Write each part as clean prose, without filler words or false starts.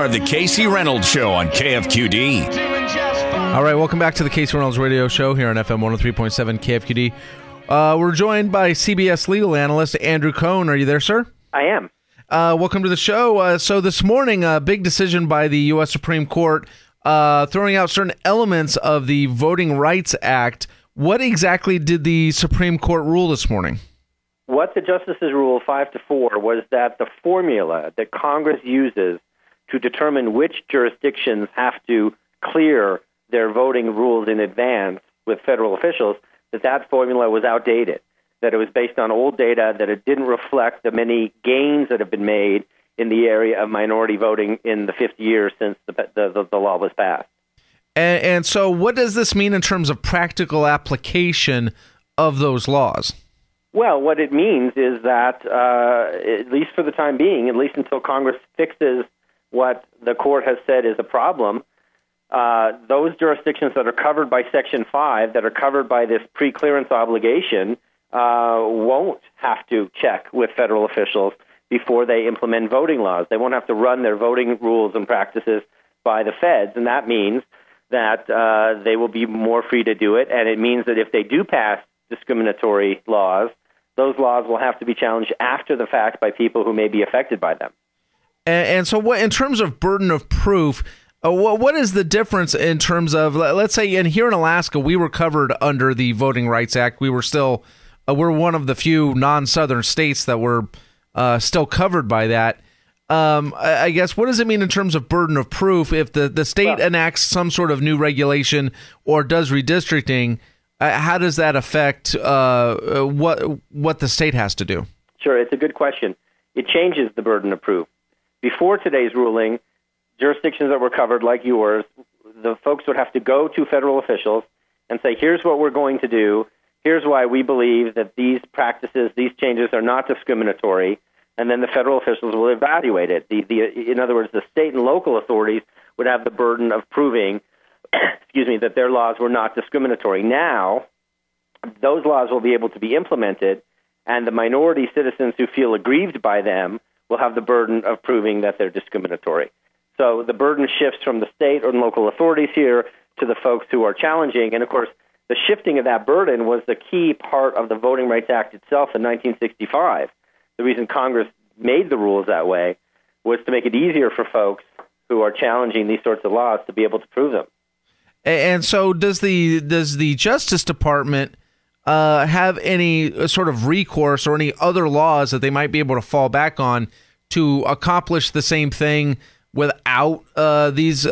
are the Casey Reynolds Show on KFQD. All right, welcome back to the Casey Reynolds Radio Show here on FM 103.7 KFQD. We're joined by CBS legal analyst Andrew Cohen. Are you there, sir? I am. Welcome to the show. So this morning, a big decision by the U.S. Supreme Court throwing out certain elements of the Voting Rights Act. What exactly did the Supreme Court rule this morning? What the justices ruled 5-4 was that the formula that Congress uses to determine which jurisdictions have to clear their voting rules in advance with federal officials, that formula was outdated, that it was based on old data, that it didn't reflect the many gains that have been made in the area of minority voting in the 50 years since the law was passed. And so what does this mean in terms of practical application of those laws? Well, what it means is that, at least for the time being, at least until Congress fixes what the court has said is a problem, those jurisdictions that are covered by Section 5, that are covered by this pre-clearance obligation, won't have to check with federal officials before they implement voting laws. They won't have to run their voting rules and practices by the feds, and that means that they will be more free to do it, and it means that if they do pass discriminatory laws, those laws will have to be challenged after the fact by people who may be affected by them. And so what, in terms of burden of proof, what is the difference in terms of, let's say, and here in Alaska, we were covered under the Voting Rights Act. We were still, we're one of the few non-southern states that were still covered by that. I guess, what does it mean in terms of burden of proof if the state enacts some sort of new regulation or does redistricting? How does that affect what the state has to do? Sure, it's a good question. It changes the burden of proof. Before today's ruling, jurisdictions that were covered, like yours, the folks would have to go to federal officials and say, here's what we're going to do. Here's why we believe that these practices, these changes are not discriminatory. And then the federal officials will evaluate it. In other words, the state and local authorities would have the burden of proving that their laws were not discriminatory. Now, those laws will be able to be implemented, and the minority citizens who feel aggrieved by them will have the burden of proving that they're discriminatory. So the burden shifts from the state or local authorities here to the folks who are challenging. And, of course, the shifting of that burden was the key part of the Voting Rights Act itself in 1965. The reason Congress made the rules that way was to make it easier for folks who are challenging these sorts of laws to be able to prove them. And so does the Justice Department have any sort of recourse or any other laws that they might be able to fall back on to accomplish the same thing without these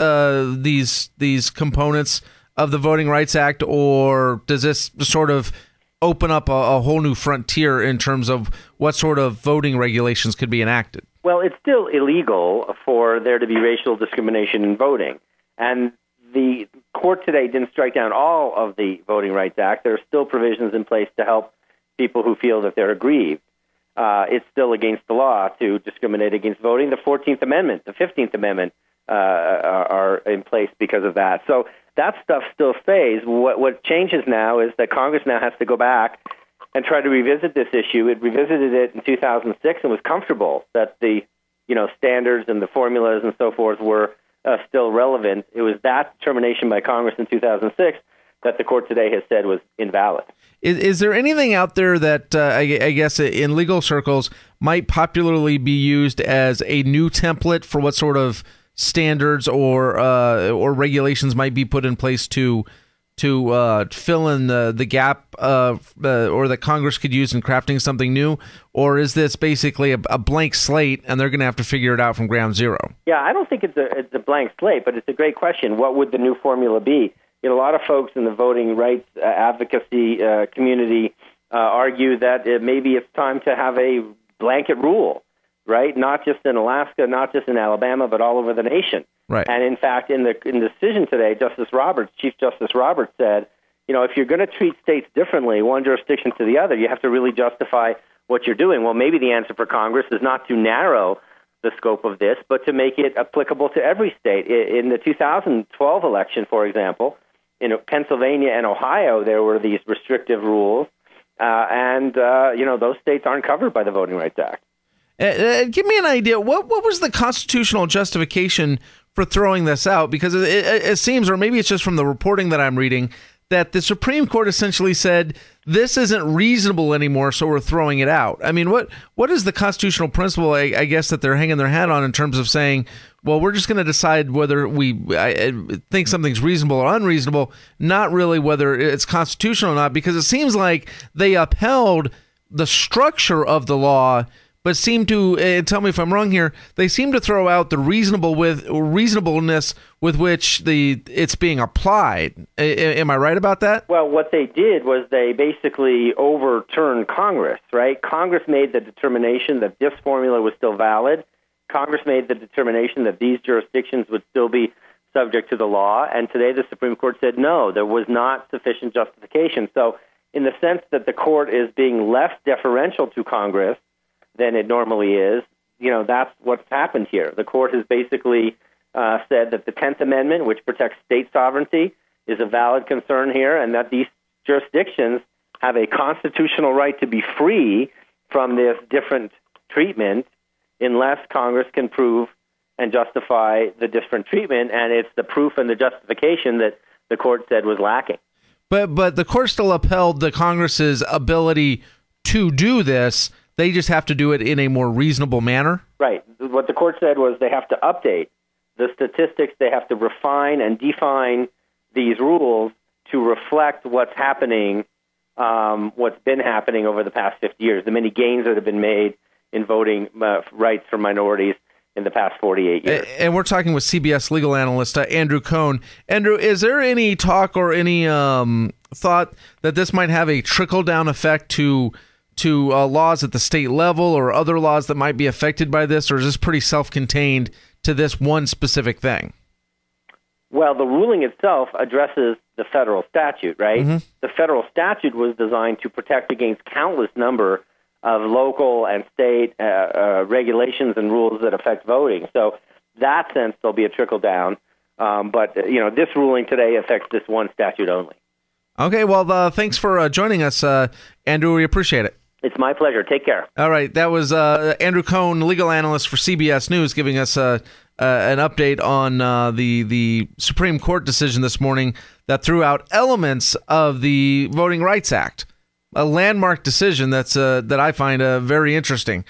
components of the Voting Rights Act, or does this sort of open up a whole new frontier in terms of what sort of voting regulations could be enacted? Well, it's still illegal for there to be racial discrimination in voting. And the court today didn't strike down all of the Voting Rights Act. There are still provisions in place to help people who feel that they're aggrieved. It's still against the law to discriminate against voting. The 14th Amendment, the 15th Amendment are in place because of that. So that stuff still stays. What changes now is that Congress now has to go back and try to revisit this issue. It revisited it in 2006 and was comfortable that the standards and the formulas and so forth were still relevant. It was that determination by Congress in 2006 that the court today has said was invalid. Is there anything out there that I guess in legal circles might popularly be used as a new template for what sort of standards or regulations might be put in place to fill in the gap or that Congress could use in crafting something new? Or is this basically a blank slate and they're going to have to figure it out from ground zero? Yeah, I don't think it's a blank slate, but it's a great question. What would the new formula be? A lot of folks in the voting rights advocacy community argue that maybe it's time to have a blanket rule, right? Not just in Alaska, not just in Alabama, but all over the nation. Right. And in fact, in the decision today, Chief Justice Roberts said, if you're going to treat states differently, one jurisdiction to the other, you have to really justify what you're doing. Well, maybe the answer for Congress is not to narrow the scope of this, but to make it applicable to every state. In the 2012 election, for example, in Pennsylvania and Ohio, there were these restrictive rules, and those states aren't covered by the Voting Rights Act. Give me an idea. What was the constitutional justification for throwing this out? Because it seems, or maybe it's just from the reporting that I'm reading, that the Supreme Court essentially said this isn't reasonable anymore, so we're throwing it out. I mean, what is the constitutional principle, I guess, that they're hanging their hat on in terms of saying, well, we're just going to decide whether we think something's reasonable or unreasonable, not really whether it's constitutional or not, because it seems like they upheld the structure of the law, but seem to, tell me if I'm wrong here, they seem to throw out the reasonableness with which it's being applied. Am I right about that? Well, what they did was they basically overturned Congress, right? Congress made the determination that this formula was still valid. Congress made the determination that these jurisdictions would still be subject to the law. And today the Supreme Court said, no, there was not sufficient justification. So in the sense that the court is being less deferential to Congress than it normally is, that's what's happened here. The court has basically said that the 10th Amendment, which protects state sovereignty, is a valid concern here, and that these jurisdictions have a constitutional right to be free from this different treatment unless Congress can prove and justify the different treatment, and it's the proof and the justification that the court said was lacking. But the court still upheld the Congress's ability to do this. They just have to do it in a more reasonable manner? Right. What the court said was they have to update the statistics. They have to refine and define these rules to reflect what's happening, what's been happening over the past 50 years, the many gains that have been made in voting rights for minorities in the past 48 years. And we're talking with CBS legal analyst Andrew Cohen. Andrew, is there any talk or any thought that this might have a trickle-down effect to laws at the state level or other laws that might be affected by this, or is this pretty self-contained to this one specific thing? Well, the ruling itself addresses the federal statute, right? Mm-hmm. The federal statute was designed to protect against countless number of local and state regulations and rules that affect voting. So that sense, there'll be a trickle-down. But this ruling today affects this one statute only. Okay, well, thanks for joining us, Andrew. We appreciate it. It's my pleasure. Take care. All right. That was Andrew Cohen, legal analyst for CBS News, giving us an update on the Supreme Court decision this morning that threw out elements of the Voting Rights Act, a landmark decision that I find very interesting.